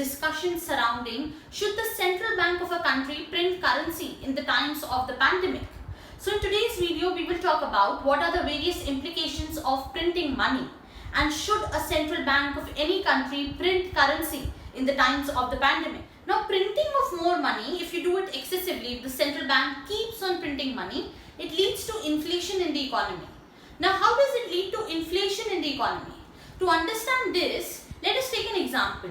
discussion surrounding should the central bank of a country print currency in the times of the pandemic. So in today's video, we will talk about what are the various implications of printing money and should a central bank of any country print currency in the times of the pandemic. Now, printing of more money, if you do it excessively, if the central bank keeps on printing money, it leads to inflation in the economy. Now, how does it lead to inflation in the economy? To understand this, let us take an example.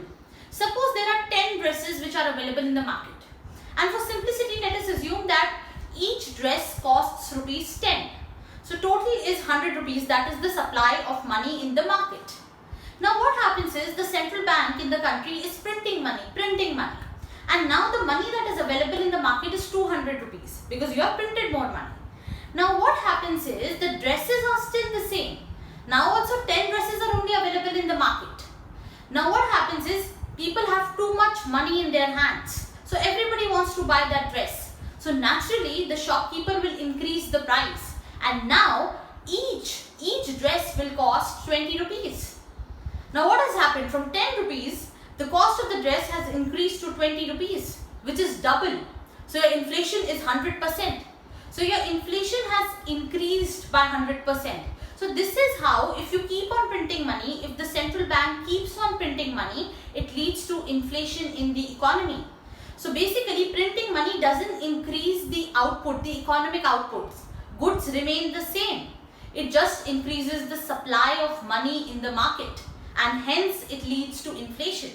Suppose there are 10 dresses which are available in the market. And for simplicity, let us assume that each dress costs rupees 10. So total is 100 rupees, that is the supply of money in the market. Now what happens is the central bank in the country is printing money. And now the money that is available in the market is 200 rupees because you have printed more money. Now what happens is the dresses are still the same. Now also 10 dresses are only available in the market. Now what happens is people have too much money in their hands. So everybody wants to buy that dress. So naturally the shopkeeper will increase the price. And now each dress will cost 20 rupees. Now what has happened? From 10 rupees, the cost of the dress has increased to 20 rupees, which is double. So your inflation is 100%. So your inflation has increased by 100%. So this is how, if you keep on printing money, if the central bank keeps on printing money, it leads to inflation in the economy. So basically, printing money doesn't increase the output, the economic outputs. Goods remain the same. It just increases the supply of money in the market. And hence it leads to inflation.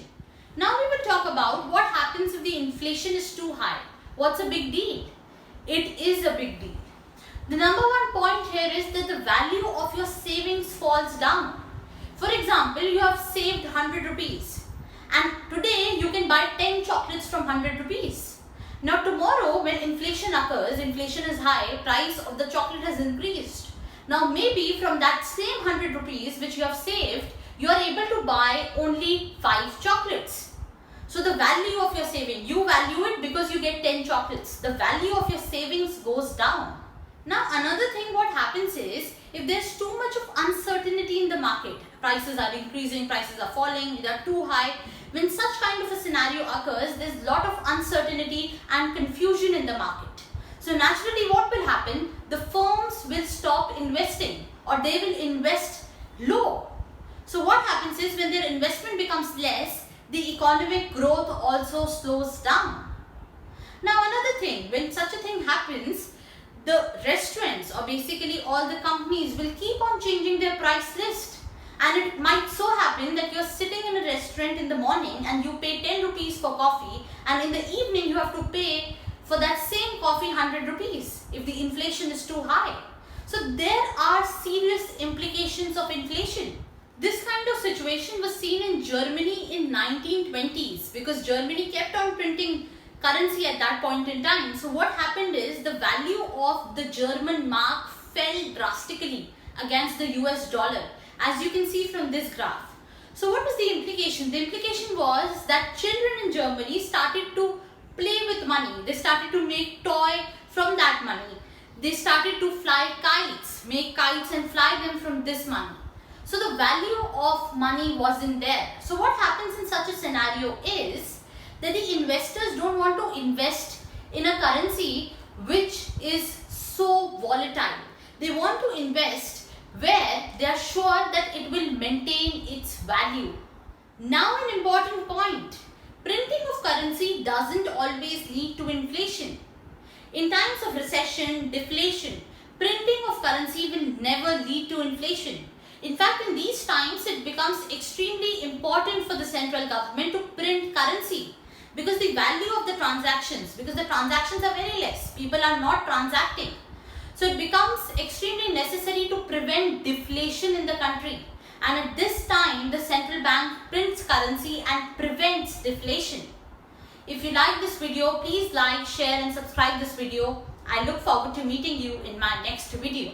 Now we will talk about what happens if the inflation is too high. What's a big deal? It is a big deal. The number one point here is that the value of your savings falls down. For example, you have saved 100 rupees and today you can buy 10 chocolates from 100 rupees. Now tomorrow when inflation occurs, inflation is high, price of the chocolate has increased. Now maybe from that same 100 rupees which you have saved, you are able to buy only 5 chocolates. So the value of your saving, you value it because you get 10 chocolates. The value of your savings goes down. Now another thing what happens is, if there's too much of uncertainty in the market, prices are increasing, prices are falling, they are too high. When such kind of a scenario occurs, there's a lot of uncertainty and confusion in the market. So naturally what will happen? The firms will stop investing or they will invest low. So what happens is when their investment becomes less, the economic growth also slows down. Now another thing, when such a thing happens, the restaurants or basically all the companies will keep on changing their price list. And it might so happen that you're sitting in a restaurant in the morning and you pay 10 rupees for coffee, and in the evening you have to pay for that same coffee 100 rupees if the inflation is too high. So there are serious implications of inflation. This kind of situation was seen in Germany in 1920s because Germany kept on printing currency at that point in time. So what happened is the value of the German mark fell drastically against the US dollar, as you can see from this graph. So what was the implication? The implication was that children in Germany started to play with money. They started to make toy from that money. They started to fly kites, make kites and fly them from this money. So the value of money wasn't there. So what happens in such a scenario is that the investors don't want to invest in a currency which is so volatile. They want to invest where they are sure that it will maintain its value. Now an important point, printing of currency doesn't always lead to inflation. In times of recession, deflation, printing of currency will never lead to inflation. In fact, in these times, it becomes extremely important for the central government to print currency because the value of the transactions, because the transactions are very less, people are not transacting. So it becomes extremely necessary to prevent deflation in the country. And at this time, the central bank prints currency and prevents deflation. If you like this video, please like, share and subscribe this video. I look forward to meeting you in my next video.